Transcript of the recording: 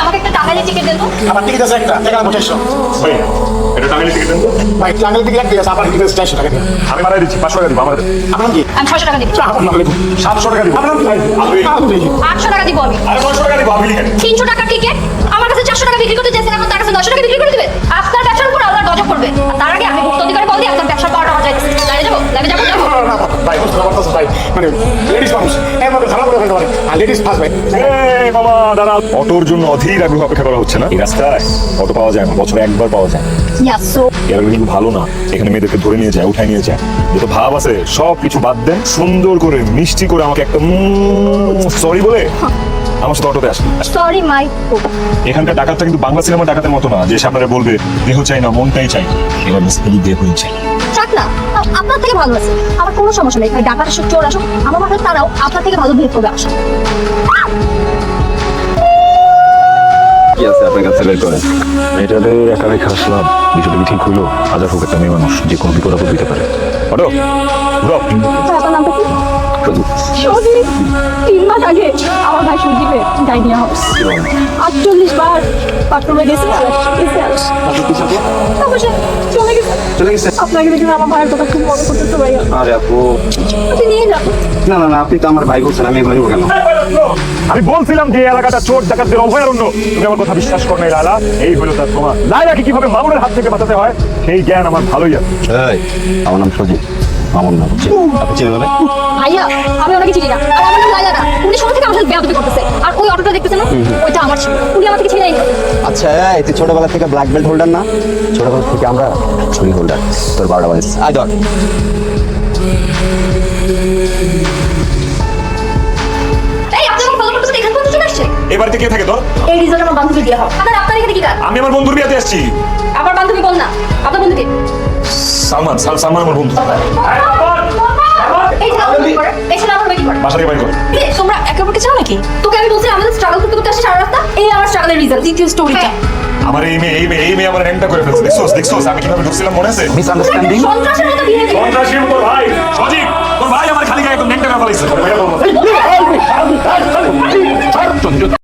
আমাকে একটা টাঙ্গাইলের টিকিট দেন তো। আমার টিকিট আছে একটা, টাকা 2500। ভাই এটা টাঙ্গাইলে টিকিট দেন তো। ভাই টাঙ্গাইল টিকিট একটা আছে, আমার টিকিট আছে 400 টাকা দিয়ে। আমি মারাই দিচ্ছি 500 টাকা দিব আমার। আপনার নাম কি? আমি 600 টাকা দিব। আপনার নাম লিখুন। 700 টাকা দিব। আপনার নাম কি ভাই? আলবি। 800 টাকা দিব আমি। আরে 900 টাকা দিব আমি লিখেন। 300 টাকা টিকিট আমার কাছে 400 টাকা বিক্রি করতে চাইছেন, এখন তার কাছে 900 টাকা বিক্রি করে দিবেন। আপনার ব্যবসার উপর আল্লাহ গজব করবে। আর তার আগে আমি ভুক্ত অধিকারে বল দিই আপনার ব্যবসা পাওয়াটা আমার যাইতেছে। লাগে যাবো যাবো। না ভাই বুঝতে পারতেছ ভাই, মানে লেডিস মানুষ এর মধ্যে ঝামেলা করে ফেলতে পারে, আর লেডিস ফার্স্ট ভাই। এই বাবা দাঁড়া, অটোর জন্য অধীর আগ্রহ অপেক্ষা করা হচ্ছে না। এই রাস্তায় অটো পাওয়া যায় না, বছরে একবার পাওয়া যায়। ইয়াস সো এরা কিন্তু ভালো না, এখানে মেয়েদেরকে ধরে নিয়ে যায়, উঠায় নিয়ে যায়। যত ভাব আছে সব কিছু বাদ দেন, সুন্দর করে মিষ্টি করে আমাকে একটা সরি বলে আমার সাথে অটোতে আসেন। সরি মাই এখানকার ডাকাতটা কিন্তু বাংলা সিনেমা ডাকাতের মতো না যে সামনে বলবে দেহ চাই না মনটাই চাই। এবার মিস্ত্রি দেহ চাই। থাক না, আপনার থেকে ভালো আছে। আমার কোনো সমস্যা নেই, ডাকাত আসুক চোর আসুক, আমার মনে হয় তারাও আপনার থেকে ভালো বিহেভ করবে আসুক। কি আছে আপনার কাছে বের করেন। এটাতে একা রেখে আসলাম, বিষয়টা কি ঠিক হইলো? হাজার হোক একটা মেয়ে মানুষ, যে কোনো বিপদ আপদ দিতে পারে। অটো ঘুরো। আপনার নামটা কি? শুধু সজীব। 3 মাস আগে আমার ভাই সজীবের ডায়রিয়া হয়। 48 বার বাথরুমে গেছে, তারপর সে চলে গেছে। আপনাকে দেখলে আমার ভাইয়ের কথা খুব মনে করতেছে ভাইয়া। আরে আপু, আপনি নিয়ে যান। না না না, আপনি তো আমার ভাই বলছেন, আমি বলবো কেন? আমি বলছিলাম যে এই এলাকাটা চোর ডাকাতদের অভয়ারণ্য, তুমি আমার কথা বিশ্বাস করো নাই লালা। এই হলো তার প্রমাণ। লাইলাকে কিভাবে মামুনের হাত থেকে বাঁচাতে হয় সেই জ্ঞান আমার ভালোই আছে। এই, আমার নাম সজীব, মামুন নাম। আপনি চিনেন না? ভাইয়া আমি ওনাকে চিনি না, আর আমার নাম লাইলা না। উনি শুরু থেকে আমার সাথে বেয়াদবি করতেছে। আর ওই অটোটা দেখতেছেন না, ওইটা আমার ছিল। উনি আমার থেকে ছিনাই নিল। আচ্ছা, এই তুই ছোটবেলা থেকে ব্ল্যাক বেল্ট হোল্ডার না? ছোটবেলা থেকে আমরা ছুরি হোল্ডার। তোর 12টা বাজে। আয় ধর। এই আপনি আমার ফলো করতেছেন, এখান পর্যন্ত চলে আসছে। এই বাড়িতে কে থাকে তোর? এই রিজল্ট আমার বান্ধবীর বিয়ে হবে। আপনার এখানে কি কাজ? আমি আমার বন্ধুর বিয়েতে আসছি। আমার বান্ধবী বল না, আপনার বন্ধুকে। সালমান আমার বন্ধু। এই ছেলে আমার কি করে? এই ছেলে আমার কি করে? বাসা থেকে বাড়ি কর। তোমরা একে অপরকে চাও নাকি? তোকে আমি বলছি আমাদের স্ট্রাগল করতে করতে আসি সারা রাস্তা। এই আমার স্ট্রাগলের রিজাল্ট, দ্বিতীয় স্টোরিটা। আমার এই মেয়ে আমার হ্যাংটা করে ফেলছে। দেখছোস আমি কিভাবে ঢুকছিলাম মনে আছে? মিসআন্ডারস্ট্যান্ডিং। সন্ত্রাসের মতো বিহেভ। সন্ত্রাসীর তোর ভাই সজীব, তোর ভাই আমার খালি গায়ে একদম হ্যাংটা করে ফেলাইছে।